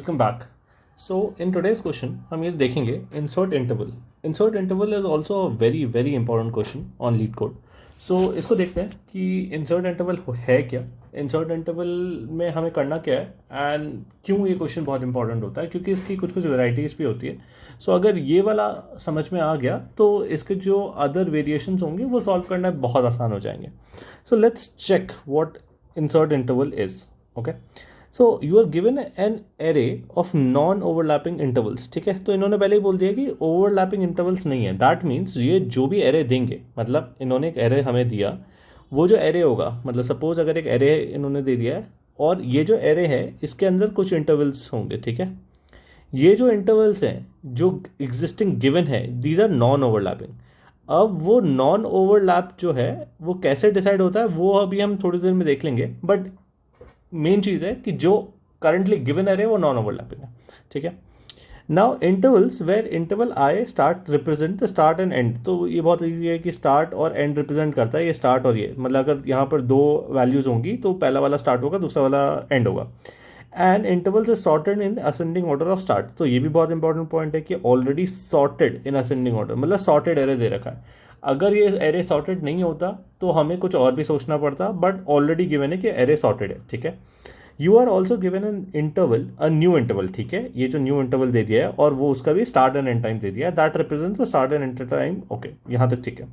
Welcome back. So in today's question हम ये देखेंगे insert interval. Insert interval is also a very very important question on leet code. So इसको देखते हैं कि इंसर्ट इंटरवल है क्या, इंसर्ट इंटरवल में हमें करना क्या है एंड क्यों ये क्वेश्चन बहुत इंपॉर्टेंट होता है, क्योंकि इसकी कुछ कुछ वेराइटीज़ भी होती है। सो अगर ये वाला समझ में आ गया तो इसके जो अदर वेरिएशंस होंगे वो सॉल्व करना बहुत आसान हो जाएंगे। So let's check what insert interval is. Okay, so you are given an array of non overlapping intervals. ठीक है, तो इन्होंने पहले ही बोल दिया कि ओवरलैपिंग इंटरवल्स नहीं है। दैट मीन्स ये जो भी एरे देंगे, मतलब इन्होंने एक एरे हमें दिया, वो जो एरे होगा, मतलब सपोज अगर एक एरे इन्होंने दे दिया है और ये जो एरे है इसके अंदर कुछ इंटरवल्स होंगे। ठीक है, ये जो इंटरवल्स हैं जो एग्जिस्टिंग गिवन है, दीज आर नॉन ओवरलैपिंग। अब वो नॉन ओवरलैप जो है वो कैसे डिसाइड होता है वो अभी हम थोड़ी देर में देख लेंगे, बट मेन चीज़ है कि जो करंटली गिवन एरे वो नॉन ओवरलैपिंग है। ठीक है, now intervals where interval i start represent the start and end. तो ये बहुत ईजी है कि स्टार्ट और एंड रिप्रेजेंट करता है ये स्टार्ट और ये, मतलब अगर यहाँ पर दो वैल्यूज़ होंगी तो पहला वाला स्टार्ट होगा, दूसरा वाला एंड होगा। And intervals is sorted in ascending order of start. तो ये भी बहुत इंपॉर्टेंट पॉइंट है कि already sorted in ascending order, मतलब सॉर्टेड एरे दे रखा है। अगर ये एरे सॉर्टेड नहीं होता तो हमें कुछ और भी सोचना पड़ता, बट ऑलरेडी गिवन है कि एरे सॉर्टेड है। ठीक है, you are also given an interval, a new interval. ठीक है, ये जो न्यू इंटरवल दे दिया है और वो उसका भी स्टार्ट एंड एंड टाइम दे दिया है, that represents the start and and time. Okay, यहाँ तक ठीक है।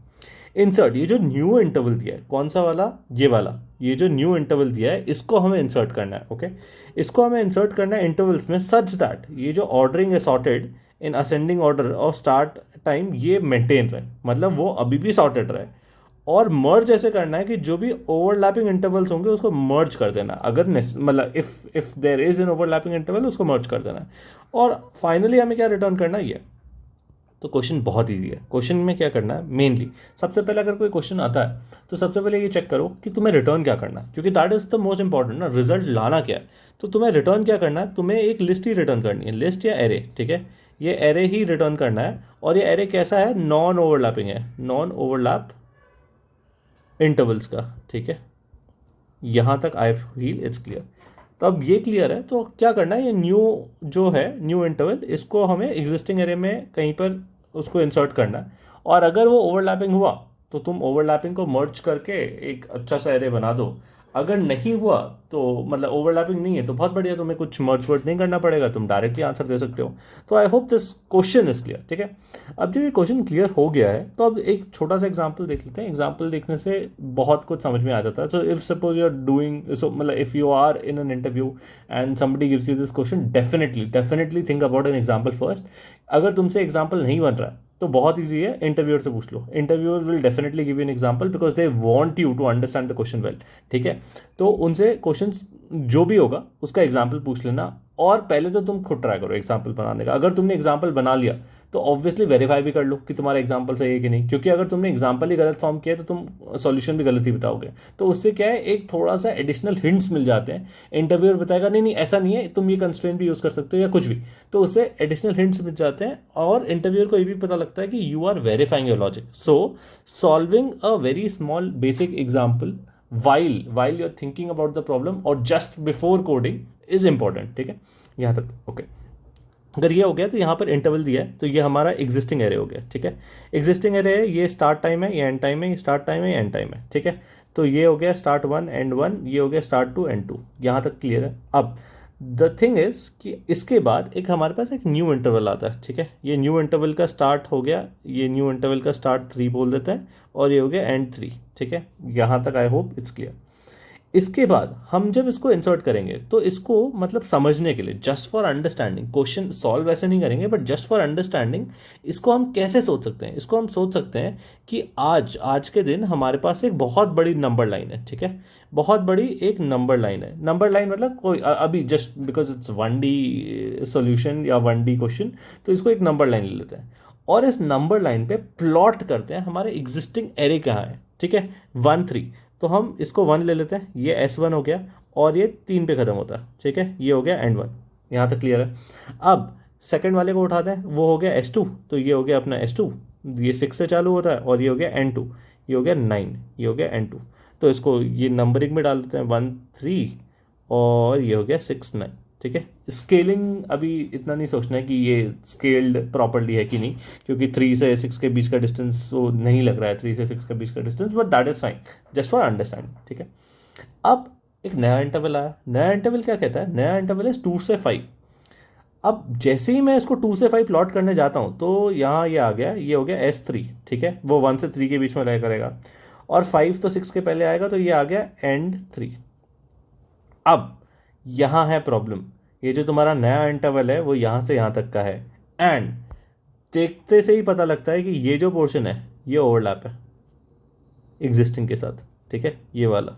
इंसर्ट, ये जो न्यू इंटरवल दिया है, कौन सा वाला, ये वाला, ये जो न्यू इंटरवल दिया है इसको हमें इंसर्ट करना है। ओके, इसको हमें इंसर्ट करना है इंटरवल्स में सच दैट ये जो ऑर्डरिंग है sorted in ascending order of start time ये मेंटेन रहे, मतलब वो अभी भी सॉर्टेड रहे। और मर्ज ऐसे करना है कि जो भी ओवरलैपिंग इंटरवल्स होंगे उसको मर्ज कर देना, अगर मतलब if there is an overlapping interval उसको मर्ज कर देना है। और फाइनली हमें क्या रिटर्न करना है ये। तो क्वेश्चन बहुत ईजी है। क्वेश्चन में क्या करना है, मेनली सबसे पहले अगर कोई क्वेश्चन आता है तो सबसे पहले ये चेक करो कि तुम्हें रिटर्न क्या करना है, क्योंकि that is the most important ना, रिजल्ट लाना क्या है। तो तुम्हें रिटर्न क्या करना है, तुम्हें एक लिस्ट ही रिटर्न करनी है, लिस्ट या एरे। ठीक है, ये एरे ही रिटर्न करना है और ये एरे कैसा है, नॉन ओवरलैपिंग है, नॉन ओवरलैप इंटरवल्स का। ठीक है, यहाँ तक आई फील इट्स क्लियर। तो अब ये क्लियर है तो क्या करना है, ये न्यू जो है न्यू इंटरवल, इसको हमें एग्जिस्टिंग एरे में कहीं पर उसको इंसर्ट करना है। और अगर वो ओवरलैपिंग हुआ तो तुम ओवरलैपिंग को मर्ज करके एक अच्छा सा एरे बना दो। अगर नहीं हुआ तो मतलब ओवरलैपिंग नहीं है तो बहुत बढ़िया, तुम्हें कुछ मर्ज वर्ड नहीं करना पड़ेगा, तुम डायरेक्टली आंसर दे सकते हो। तो आई hope this question is clear. ठीक है, अब जब ये क्वेश्चन क्लियर हो गया है तो अब एक छोटा सा एग्जांपल देख लेते हैं। एग्जांपल देखने से बहुत कुछ समझ में आ जाता है। So if suppose you are doing, so मतलब if you are in an interview and somebody gives you this question, definitely think about an example first. अगर तुमसे एग्जांपल नहीं बन रहा है तो बहुत ईजी है, इंटरव्यूअर से पूछ लो। Interviewer will definitely give you an example because they want you to understand the question well. ठीक है, तो उनसे क्वेश्चन जो भी होगा उसका एग्जाम्पल पूछ लेना और पहले तो तुम खुद ट्राई करो एग्जाम्पल बनाने का। अगर तुमने एग्जाम्पल बना लिया तो ऑब्वियसली वेरीफाई भी कर लो कि तुम्हारा एग्जाम्पल सही है कि नहीं, क्योंकि अगर तुमने एग्जाम्पल ही गलत फॉर्म किया तो तुम सॉल्यूशन भी गलत ही बताओगे। तो उससे क्या है, एक थोड़ा सा एडिशनल हिंट्स मिल जाते हैं। इंटरव्यूअर बताएगा नहीं नहीं ऐसा नहीं है, तुम ये कंस्ट्रेंट भी यूज़ कर सकते हो या कुछ भी, तो उससे एडिशनल हिंट्स मिल जाते हैं और इंटरव्यूअर को ये भी पता लगता है कि you are verifying your logic. So solving a very small basic example while you're thinking about the problem or just before coding is important। ठीक है, यहाँ तक ओके। अगर ये हो गया तो यहाँ पर इंटरवल दिया है तो ये हमारा एग्जिस्टिंग एरे हो गया। ठीक है, एग्जिस्टिंग एरे है, ये स्टार्ट टाइम है, ये एंड टाइम है, ये स्टार्ट टाइम है, ये एंड टाइम है। ठीक है, तो ये हो गया स्टार्ट वन एंड वन, ये हो गया स्टार्ट टू एंड टू, यहाँ तक क्लियर है। अब द थिंग इज कि इसके बाद एक हमारे पास एक न्यू इंटरवल आता है। ठीक है, ये न्यू इंटरवल का स्टार्ट हो गया, ये न्यू इंटरवल का स्टार्ट 3 बोल देते हैं और ये हो गया एंड 3। ठीक है, यहाँ तक आई होप इट्स क्लियर। इसके बाद हम जब इसको इंसर्ट करेंगे तो इसको मतलब समझने के लिए, just for understanding, question solve ऐसे नहीं करेंगे बट जस्ट फॉर अंडरस्टैंडिंग, इसको हम कैसे सोच सकते हैं, इसको हम सोच सकते हैं कि आज के दिन हमारे पास एक बहुत बड़ी नंबर लाइन है। ठीक है, बहुत बड़ी एक नंबर लाइन है। नंबर लाइन मतलब कोई अभी just because it's 1D solution या 1D क्वेश्चन, तो इसको एक नंबर लाइन ले लेते हैं और इस नंबर लाइन पे प्लॉट करते हैं हमारे एग्जिस्टिंग एरे कहाँ है। ठीक है, 1 3, तो हम इसको 1 ले लेते हैं, ये S1 हो गया और ये 3 पे ख़त्म होता है। ठीक है, ये हो गया एंड 1, यहाँ तक क्लियर है। अब सेकंड वाले को उठाते हैं, वो हो गया S2, तो ये हो गया अपना S2, ये 6 से चालू होता है और ये हो गया N2, ये हो गया 9, ये हो गया N2। तो इसको ये नंबरिंग में डाल देते हैं 1 3 और ये हो गया 6 9। ठीक है। स्केलिंग अभी इतना नहीं सोचना है कि ये स्केल्ड प्रॉपरली है कि नहीं, क्योंकि 3 से 6 के बीच का डिस्टेंस वो नहीं लग रहा है, 3 से 6 के बीच का distance, but that is fine, just for understanding, ठीक है। अब एक नया इंटरवल आया, नया इंटरवल क्या कहता है, नया इंटरवल है 2 से 5। अब जैसे ही मैं इसको 2 से 5 प्लॉट करने जाता हूँ तो यहाँ ये आ गया, ये हो गया S3, ठीक है, वो 1 से 3 के बीच में रह करेगा, और 5 तो 6 के पहले आएगा, तो ये आ गया end 3। अब यहाँ है प्रॉब्लम, ये जो तुम्हारा नया इंटरवल है वो यहाँ से यहाँ तक का है, एंड देखते से ही पता लगता है कि ये जो पोर्शन है ये ओवरलैप है एग्जिस्टिंग के साथ, ठीक है, ये वाला।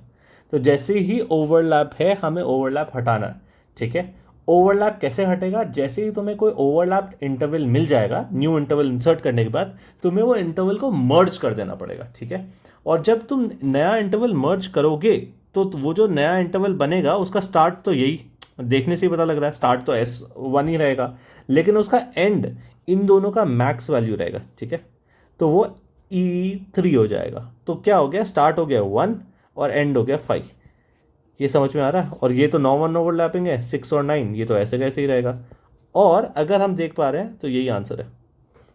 तो जैसे ही ओवरलैप है हमें ओवरलैप हटाना है, ठीक है। ओवरलैप कैसे हटेगा, जैसे ही तुम्हें कोई ओवरलैप इंटरवल मिल जाएगा, न्यू इंटरवल इंसर्ट करने के बाद तुम्हें वो इंटरवल को मर्ज कर देना पड़ेगा, ठीक है। और जब तुम नया इंटरवल मर्ज करोगे तो वो जो नया इंटरवल बनेगा उसका स्टार्ट तो यही देखने से ही पता लग रहा है, स्टार्ट तो S1 ही रहेगा, लेकिन उसका एंड इन दोनों का मैक्स वैल्यू रहेगा, ठीक है। तो वो E3 हो जाएगा। तो क्या हो गया, स्टार्ट हो गया 1 और एंड हो गया 5। ये समझ में आ रहा है। और ये तो नॉन ओवरलैपिंग है, 6 और 9, ये तो ऐसे कैसे ही रहेगा। और अगर हम देख पा रहे हैं तो यही आंसर है।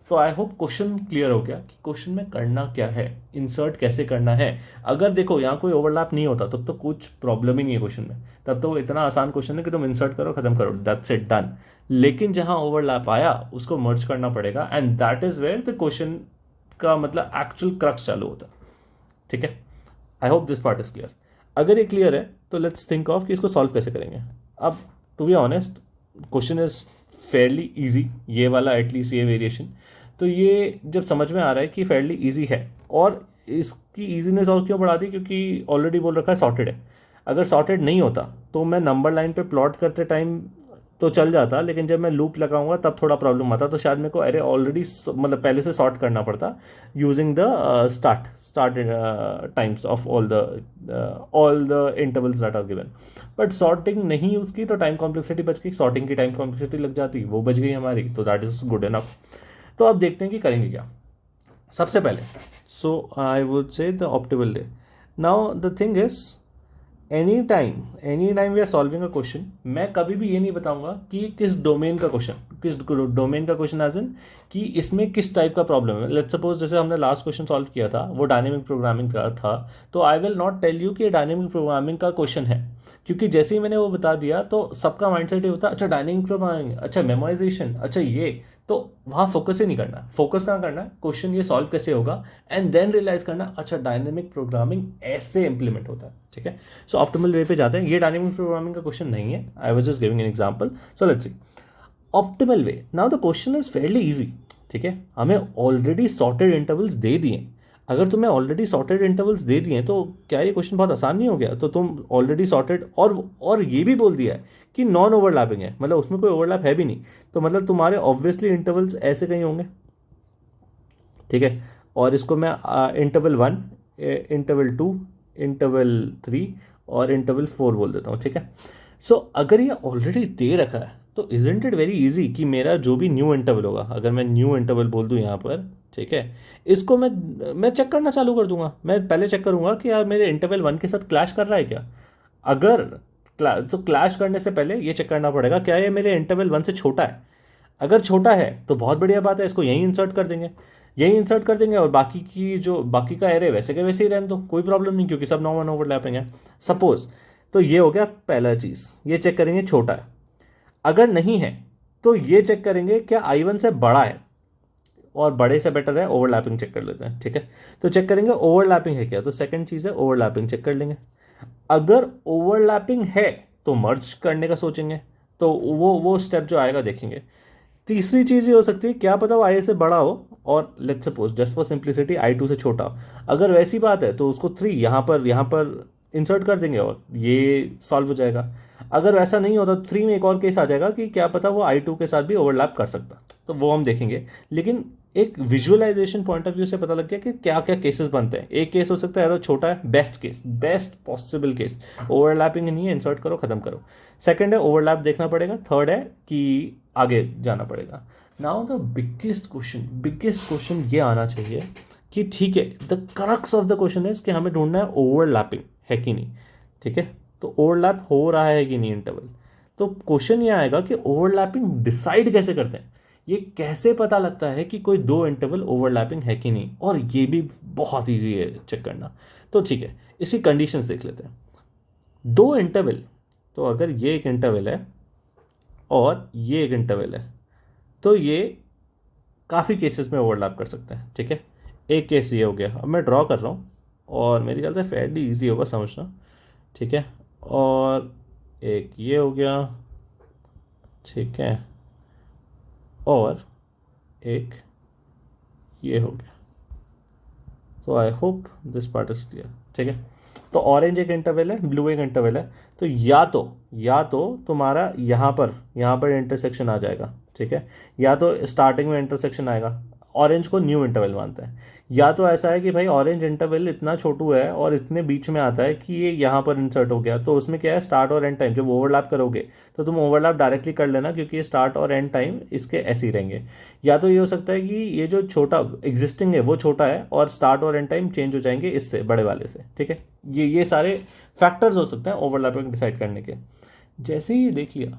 तो आई होप क्वेश्चन क्लियर हो गया कि क्वेश्चन में करना क्या है, इंसर्ट कैसे करना है। अगर देखो यहाँ कोई ओवरलैप नहीं होता तब तो कुछ प्रॉब्लम ही नहीं है क्वेश्चन में, तब तो इतना आसान क्वेश्चन है कि तुम इंसर्ट करो, खत्म करो, दैट्स इट, डन। लेकिन जहाँ ओवरलैप आया उसको मर्ज करना पड़ेगा, and that is where the question का मतलब एक्चुअल क्रक्स चालू होता है, ठीक है। I hope this part is clear. अगर ये क्लियर है तो लेट्स थिंक ऑफ कि इसको सॉल्व कैसे करेंगे। अब to be honest question is fairly easy, ये वाला एटलीस्ट ये वेरिएशन, तो ये जब समझ में आ रहा है कि फेयरली इजी है, और इसकी ईजीनेस और क्यों बढ़ा दी, क्योंकि ऑलरेडी बोल रखा है सॉर्टेड है। अगर सॉर्टेड नहीं होता तो मैं नंबर लाइन पे प्लॉट करते टाइम तो चल जाता, लेकिन जब मैं लूप लगाऊंगा तब थोड़ा प्रॉब्लम आता, तो शायद मेरे को अरे ऑलरेडी मतलब पहले से सॉर्ट करना पड़ता using the start times of all the intervals that are given. But sorting नहीं यूज़ की तो टाइम कॉम्प्लेक्सिटी बच गई, सॉर्टिंग की टाइम कॉम्प्लेक्सिटी लग जाती, वो बच गई हमारी, तो दैट इज गुड इनफ। तो अब देखते हैं कि करेंगे क्या। सबसे पहले so I would say the optimal day. Now the thing is any time we are solving a question, मैं कभी भी ये नहीं बताऊंगा कि किस डोमेन का क्वेश्चन, किस डोमेन का क्वेश्चन एज इन कि इसमें किस टाइप का प्रॉब्लम है। लेट्स सपोज जैसे हमने लास्ट क्वेश्चन सॉल्व किया था वो डायनेमिक प्रोग्रामिंग का था, तो I will not tell you कि ये डायनेमिक प्रोग्रामिंग का क्वेश्चन है, क्योंकि जैसे ही मैंने वो बता दिया तो सबका माइंडसेट ये होता है अच्छा डायनेमिक प्रोग्रामिंग, अच्छा मेमोराइजेशन, अच्छा ये, तो वहाँ फोकस ही नहीं करना। फोकस कहाँ करना है, क्वेश्चन ये सॉल्व कैसे होगा, एंड देन रियलाइज करना अच्छा डायनेमिक प्रोग्रामिंग ऐसे इंप्लीमेंट होता है, ठीक है। सो ऑप्टिमल वे पे जाते हैं। ये डायनेमिक प्रोग्रामिंग का क्वेश्चन नहीं है, I was just giving an example. So let's see optimal way. Now the question is fairly easy, ठीक है। हमें ऑलरेडी सॉर्टेड इंटरवल्स दे दिए। अगर तुम्हें ऑलरेडी सॉर्टेड इंटरवल्स दे दिए तो क्या ये क्वेश्चन बहुत आसान नहीं हो गया। तो तुम ऑलरेडी सॉर्टेड और ये भी बोल दिया है कि नॉन ओवरलैपिंग है, मतलब उसमें कोई ओवरलैप है भी नहीं, तो मतलब तुम्हारे ऑब्वियसली इंटरवल्स ऐसे कहीं होंगे, ठीक है। और इसको मैं इंटरवल 1, इंटरवल 2, इंटरवल 3 और इंटरवल 4 बोल देता हूँ, ठीक है। सो अगर ये ऑलरेडी दे रखा है तो इजंट इट वेरी इजी कि मेरा जो भी न्यू इंटरवल होगा, अगर मैं न्यू इंटरवल बोल दूँ यहाँ पर, ठीक है, इसको मैं चेक करना चालू कर दूंगा। मैं पहले चेक करूंगा कि यार मेरे इंटरवल 1 के साथ क्लैश कर रहा है क्या। अगर तो क्लैश करने से पहले ये चेक करना पड़ेगा क्या ये मेरे इंटरवल 1 से छोटा है। अगर छोटा है तो बहुत बढ़िया बात है, इसको यहीं इंसर्ट कर देंगे, और बाकी का एरे वैसे के वैसे ही रहने दो, कोई प्रॉब्लम नहीं, क्योंकि सब नॉन ओवरलैपिंग है सपोज। तो ये हो गया पहला चीज़, ये चेक करेंगे छोटा है। अगर नहीं है तो ये चेक करेंगे क्या I1 से बड़ा है, और बड़े से बेटर है ओवरलैपिंग चेक कर लेते हैं, ठीक है। तो चेक करेंगे ओवरलैपिंग है क्या, तो सेकंड चीज़ है ओवरलैपिंग चेक कर लेंगे। अगर ओवरलैपिंग है तो मर्ज करने का सोचेंगे, तो वो स्टेप जो आएगा देखेंगे। तीसरी चीज़ ये हो सकती है क्या पता वो I से बड़ा हो और let's suppose just for simplicity I2 से छोटा हो। अगर वैसी बात है तो उसको 3 यहाँ पर इंसर्ट कर देंगे और ये सॉल्व हो जाएगा। अगर वैसा नहीं होता तो 3 में एक और केस आ जाएगा कि क्या पता वो I2 के साथ भी ओवरलैप कर सकता, तो वो हम देखेंगे। लेकिन एक विजुअलाइजेशन पॉइंट ऑफ व्यू से पता लग गया कि क्या क्या केसेस बनते हैं। एक केस हो सकता है तो छोटा है, best case, best possible case, overlapping नहीं है, इंसर्ट करो खत्म करो। सेकंड है ओवरलैप देखना पड़ेगा। थर्ड है कि आगे जाना पड़ेगा। नाउ द बिगेस्ट क्वेश्चन ये आना चाहिए कि ठीक है, the crux of the question is कि हमें ढूंढना है ओवरलैपिंग है कि नहीं, ठीक है। तो ओवरलैप हो रहा है कि नहीं इंटरवल। तो क्वेश्चन ये आएगा कि ओवरलैपिंग डिसाइड कैसे करते हैं, ये कैसे पता लगता है कि कोई दो इंटरवल ओवरलैपिंग है कि नहीं, और ये भी बहुत ईजी है चेक करना। तो ठीक है, इसकी कंडीशंस देख लेते हैं। दो इंटरवल, तो अगर ये एक इंटरवल है और ये एक इंटरवल है, तो ये काफ़ी केसेस में ओवरलैप कर सकते हैं। ठीक है, एक केस ये हो गया, अब मैं ड्रॉ कर रहा हूँ और मेरे ख्याल से फेयरली ईजी होगा समझना। ठीक है, और एक ये हो गया, ठीक है, और एक ये हो गया। तो आई hope this part is clear. ठीक है, तो ऑरेंज एक इंटरवल है, ब्लू एक इंटरवल है, तो या तो तुम्हारा यहाँ पर इंटरसेक्शन आ जाएगा। ठीक है, या तो स्टार्टिंग में इंटरसेक्शन आएगा, ऑरेंज को न्यू इंटरवल मानते हैं, या तो ऐसा है कि भाई ऑरेंज इंटरवल इतना छोटू है और इतने बीच में आता है कि ये यहाँ पर इंसर्ट हो गया, तो उसमें क्या है, स्टार्ट और एंड टाइम जब ओवरलैप करोगे तो तुम ओवरलैप डायरेक्टली कर लेना, क्योंकि ये स्टार्ट और एंड टाइम इसके ऐसे ही रहेंगे। या तो ये हो सकता है कि ये जो छोटा एग्जिस्टिंग है वो छोटा है और स्टार्ट और एंड टाइम चेंज हो जाएंगे इससे बड़े वाले से। ठीक है, ये सारे फैक्टर्स हो सकते हैं ओवरलैपिंग डिसाइड करने के। जैसे ही देख लिया,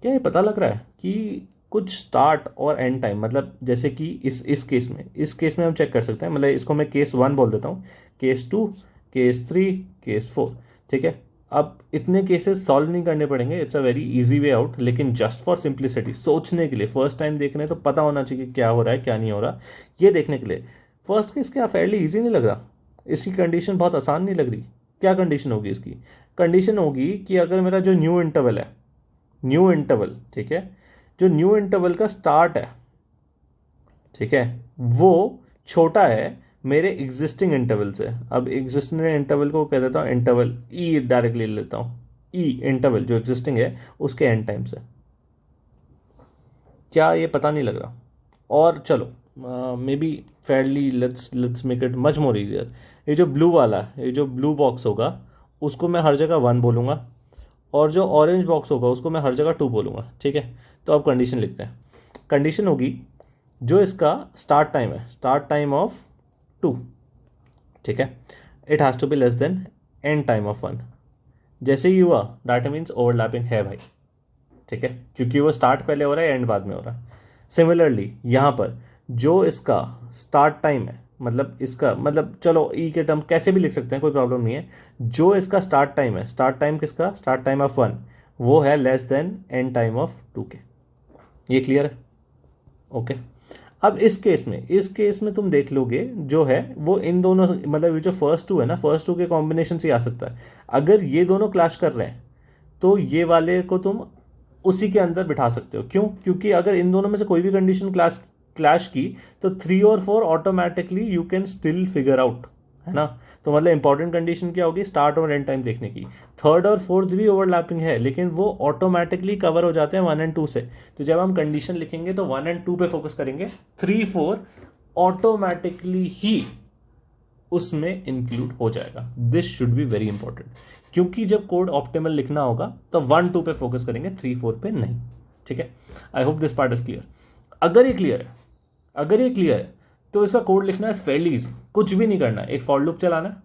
क्या ये पता लग रहा है कि कुछ स्टार्ट और एंड टाइम, मतलब जैसे कि इस केस में हम चेक कर सकते हैं, मतलब इसको मैं केस 1 बोल देता हूँ, केस 2, केस 3, केस 4। ठीक है, अब इतने केसेस सॉल्व नहीं करने पड़ेंगे, it's a very easy way out, लेकिन जस्ट फॉर सिंप्लिसिटी, सोचने के लिए, फर्स्ट टाइम देख रहे हैं तो पता होना चाहिए क्या हो रहा है क्या नहीं हो रहा, ये देखने के लिए। फर्स्ट केस क्या फेयरली ईजी नहीं लग रहा, इसकी कंडीशन बहुत आसान नहीं लग रही। क्या कंडीशन होगी इसकी? कंडीशन होगी कि अगर मेरा जो न्यू इंटरवल, ठीक है, जो न्यू इंटरवल का स्टार्ट है, ठीक है, वो छोटा है मेरे एग्जिस्टिंग इंटरवल से। अब एग्जिस्टिंग इंटरवल को कह देता हूँ इंटरवल ई, डायरेक्टली ले लेता हूँ, ई इंटरवल जो एग्जिस्टिंग है उसके एंड टाइम से। क्या ये पता नहीं लग रहा? और चलो may be Fairlie let's make it much more easier. ये जो ब्लू वाला, ये जो ब्लू बॉक्स होगा उसको मैं हर जगह 1 बोलूँगा, और जो ऑरेंज बॉक्स होगा उसको मैं हर जगह 2 बोलूँगा। ठीक है, तो अब कंडीशन लिखते हैं। कंडीशन होगी जो इसका स्टार्ट टाइम है, स्टार्ट टाइम ऑफ 2, ठीक है, it has to be less than end time of 1। जैसे ही हुआ दैट मीन्स ओवरलैपिंग है भाई। ठीक है, क्योंकि वो स्टार्ट पहले हो रहा है एंड बाद में हो रहा है। सिमिलरली यहाँ पर जो इसका स्टार्ट टाइम है, मतलब इसका, मतलब चलो ई के टर्म कैसे भी लिख सकते हैं, कोई प्रॉब्लम नहीं है। जो इसका स्टार्ट टाइम है, स्टार्ट टाइम किसका, स्टार्ट टाइम ऑफ 1, वो है less than end time of 2 के। ये क्लियर है? ओके, अब इस केस में तुम देख लोगे जो है वो इन दोनों, मतलब ये जो फर्स्ट 2 है ना, फर्स्ट 2 के कॉम्बिनेशन से आ सकता है। अगर ये दोनों क्लैश कर रहे हैं तो ये वाले को तुम उसी के अंदर बिठा सकते हो। क्यों? क्योंकि अगर इन दोनों में से कोई भी कंडीशन क्लैश की तो 3 और 4 automatically you can still figure out, है ना। तो मतलब इंपॉर्टेंट कंडीशन क्या होगी, स्टार्ट और एंड टाइम देखने की। थर्ड और फोर्थ भी ओवरलैपिंग है, लेकिन वो ऑटोमेटिकली कवर हो जाते हैं 1 और 2 से। तो जब हम कंडीशन लिखेंगे तो 1 और 2 पे फोकस करेंगे, 3, 4 ऑटोमेटिकली ही उसमें इंक्लूड हो जाएगा। This should be very important, क्योंकि जब कोड ऑप्टिमल लिखना होगा तो 1, 2 पे फोकस करेंगे, 3, 4 पे नहीं। ठीक है, I hope this part is clear. अगर ये क्लियर है तो इसका कोड लिखना है फेयरली इजी। कुछ भी नहीं करना है, एक फॉर लूप चलाना है,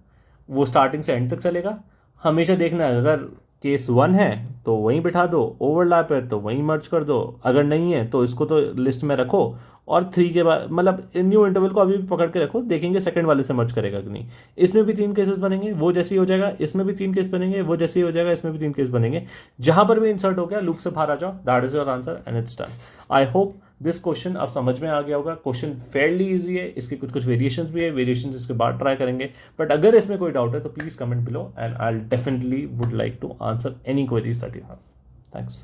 वो स्टार्टिंग से एंड तक चलेगा। हमेशा देखना है अगर केस 1 है तो वहीं बिठा दो, ओवरलैप है तो वहीं मर्ज कर दो, अगर नहीं है तो इसको तो लिस्ट में रखो, और 3 के बाद मतलब न्यू इंटरवल को अभी भी पकड़ के रखो, देखेंगे सेकंड वाले से मर्ज करेगा कि नहीं। इसमें भी 3 केसेस बनेंगे, वो जैसे ही हो जाएगा इसमें भी 3 केस बनेंगे, वो जैसे ही हो जाएगा इसमें भी 3 केस बनेंगे। जहां पर भी इंसर्ट हो गया लूप से बाहर आ जाओ, that is your answer and it's done. I hope this question अब समझ में आ गया होगा। क्वेश्चन फेयरली इजी है, इसके कुछ वेरिएशंस भी है, वेरिएशंस इसके बाद ट्राई करेंगे। बट अगर इसमें कोई डाउट है तो please comment below and I definitely would like to answer any queries that you have. Thanks.